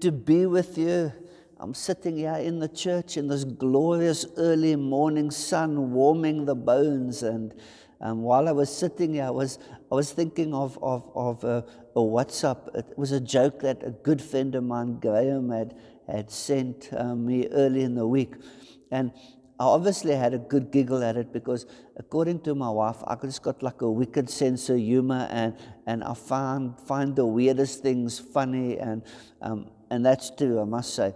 to be with you. I'm sitting here in the church in this glorious early morning sun warming the bones. And while I was sitting here, I was thinking of a WhatsApp. It was a joke that a good friend of mine, Graham, had sent me early in the week. And I obviously had a good giggle at it because, according to my wife, I just got like a wicked sense of humor, and I find the weirdest things funny, and that's true, I must say.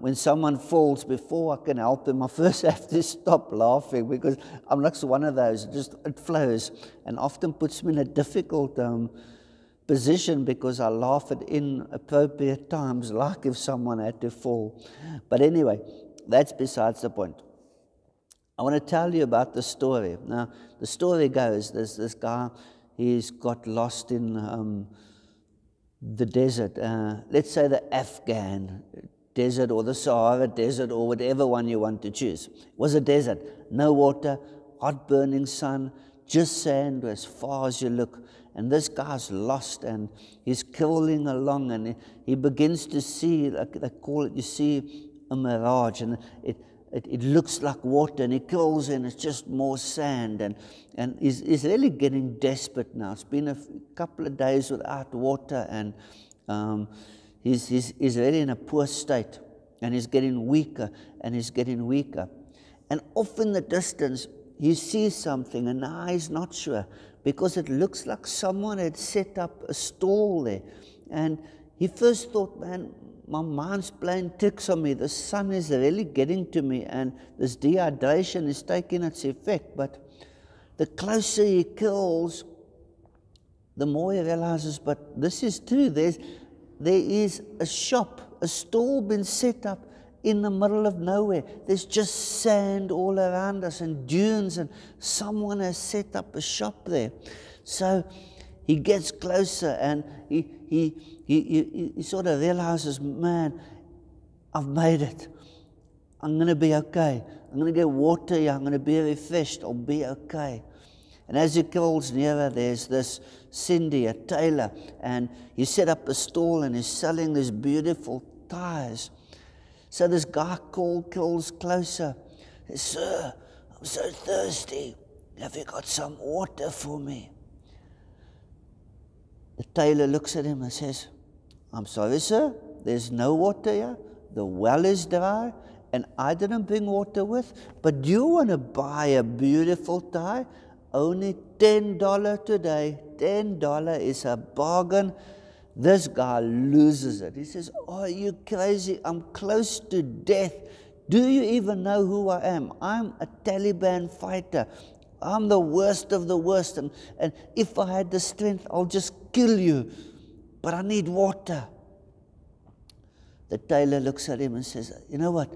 When someone falls, before I can help them, I first have to stop laughing because I'm like one of those. It flows, and often puts me in a difficult position because I laugh at inappropriate times, like if someone had to fall. But anyway, that's besides the point. I want to tell you about the story. Now, the story goes, there's this guy, he's got lost in the desert. Let's say the Afghan desert or the Sahara desert or whatever one you want to choose. It was a desert, no water, hot burning sun, just sand as far as you look. And this guy's lost, and he's crawling along, and he begins to see, like they call it, you see a mirage, and it looks like water, and he crawls in, it's just more sand, and he's really getting desperate now. It's been a couple of days without water, and he's really in a poor state, and he's getting weaker, and he's getting weaker. And off in the distance, he sees something, and now he's not sure, because it looks like someone had set up a stall there. And he first thought, man, my mind's playing tricks on me. The sun is really getting to me, and this dehydration is taking its effect. But the closer he crawls, the more he realizes, but this is true. There is a shop, a stall been set up in the middle of nowhere. There's just sand all around us and dunes, and someone has set up a shop there. So he gets closer, and he sort of realizes, man, I've made it. I'm going to be okay. I'm going to get water here. I'm going to be refreshed. I'll be okay. And as he crawls nearer, there's this Cindy, a tailor, and he set up a stall, and he's selling these beautiful ties. So this guy crawls closer. He says, sir, I'm so thirsty. Have you got some water for me? The tailor looks at him and says, I'm sorry, sir, there's no water here. The well is dry, and I didn't bring water with. But do you want to buy a beautiful tie? Only $10 today. $10 is a bargain. This guy loses it. He says, are you crazy? I'm close to death. Do you even know who I am? I'm a Taliban fighter. I'm the worst of the worst. And if I had the strength, I'll just kill you. But I need water. The tailor looks at him and says, you know what?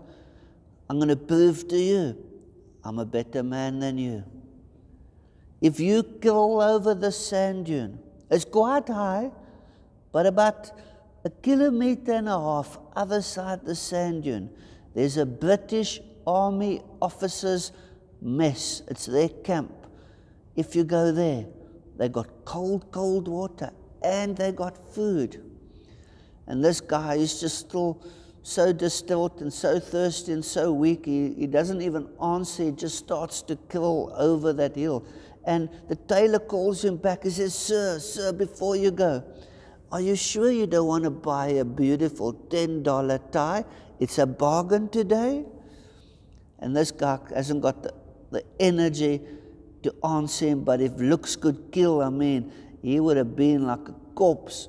I'm going to prove to you I'm a better man than you. If you crawl over the sand dune, it's quite high, but about 1.5 kilometers other side the sand dune, there's a British Army officers' mess. It's their camp. If you go there, they got cold water, and they got food. And this guy is just still so distraught and so thirsty and so weak, he doesn't even answer. He just starts to crawl over that hill. And the tailor calls him back. He says, sir, before you go, are you sure you don't want to buy a beautiful $10 tie? It's a bargain today. And this guy hasn't got the energy to answer him, but if looks could kill, I mean, he would have been like a corpse.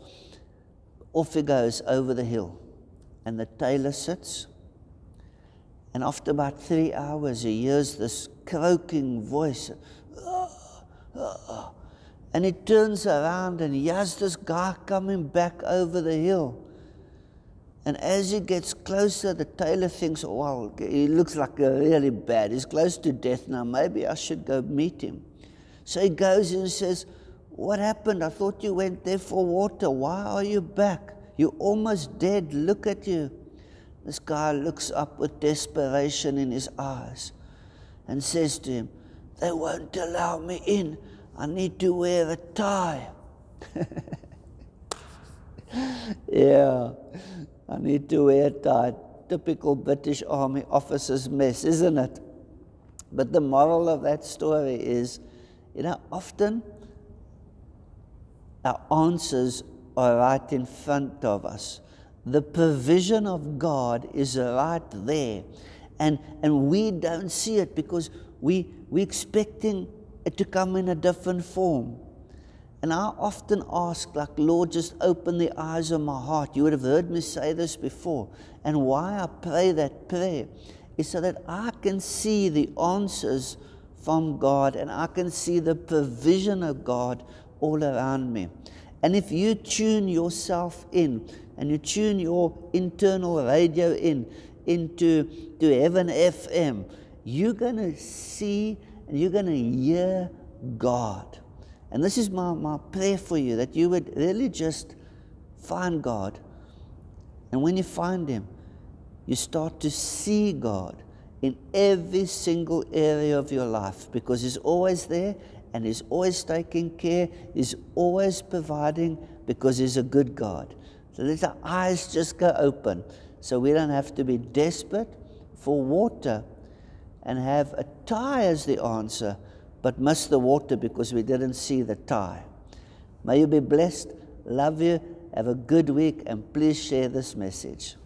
Off he goes over the hill. And the tailor sits. And after about 3 hours, he hears this croaking voice. And he turns around, and he has this guy coming back over the hill. And as he gets closer, the tailor thinks, oh, well, he looks like really bad. He's close to death now. Maybe I should go meet him. So he goes and says, what happened? I thought you went there for water. Why are you back? You're almost dead. Look at you. This guy looks up with desperation in his eyes and says to him, they won't allow me in. I need to wear a tie. Yeah. I need to wear a tie. Typical British Army officer's mess, isn't it? But the moral of that story is, often our answers are right in front of us. The provision of God is right there. And we don't see it because we're expecting it to come in a different form. And I often ask, like, Lord, just open the eyes of my heart. You would have heard me say this before. And why I pray that prayer is so that I can see the answers from God and I can see the provision of God all around me. And if you tune yourself in and you tune your internal radio into Heaven FM, you're going to see and you're going to hear God. And this is my prayer for you, that you would really just find God. And when you find Him, you start to see God in every single area of your life, because He's always there and He's always taking care. He's always providing, because He's a good God. So let our eyes just go open so we don't have to be desperate for water and have a tie as the answer, but miss the water because we didn't see the tie. May you be blessed. Love you. Have a good week, and please share this message.